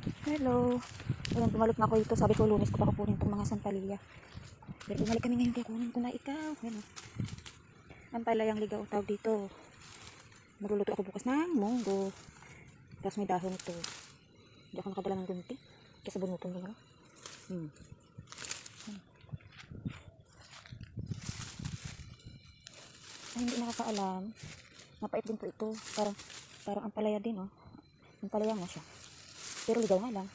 Hello. Ayan, bumalik na ako dito. Sabi ko Lunes ko pa kukunin itong mga sampalaya. Pero bumalik kami ngayon kaya kunin ko na ikaw. Ayan o. Sampalayang ligaw tawag dito. Magluluto ako bukas ng munggo. Tapos may dahon ito. Hindi ako nakadala ng gunti. Kasi bunutin ko na. Ay, hindi nakakaalam. Mapait din po ito. Parang ampalaya din oh. Ampalaya nga siya. Pero ligaw nga lang.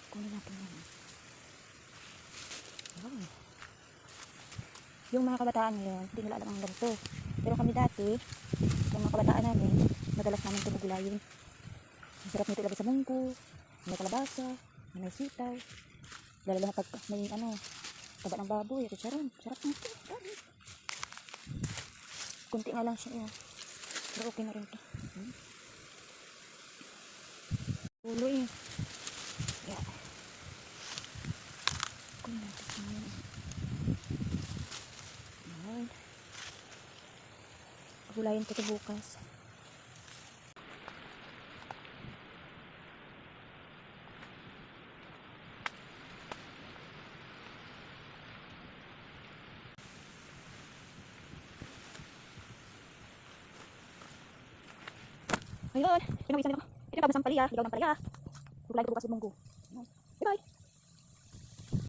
Kunin natin yan. Oh. Yung mga kabataan ngayon, hindi nila alam ang ganito. Pero kami dati, yung mga kabataan namin, madalas namin ito magulayin. Ang sarap nito ilagay sa munggo, may kalabasa, may sitaw. Lalo na pag may taba ng baboy, chicharon. Sarap nito. Kunti nga lang siya. Pero okay na rin ito. Ulo eh. Yeah. Kunin natin siya. Ayan. Pagulayin ko ito bukas. Ayun, pinag-isa nila ko. Ito yung pagkasang palaya, ligaw ng palaya. Gulay ko bukas yung munggo.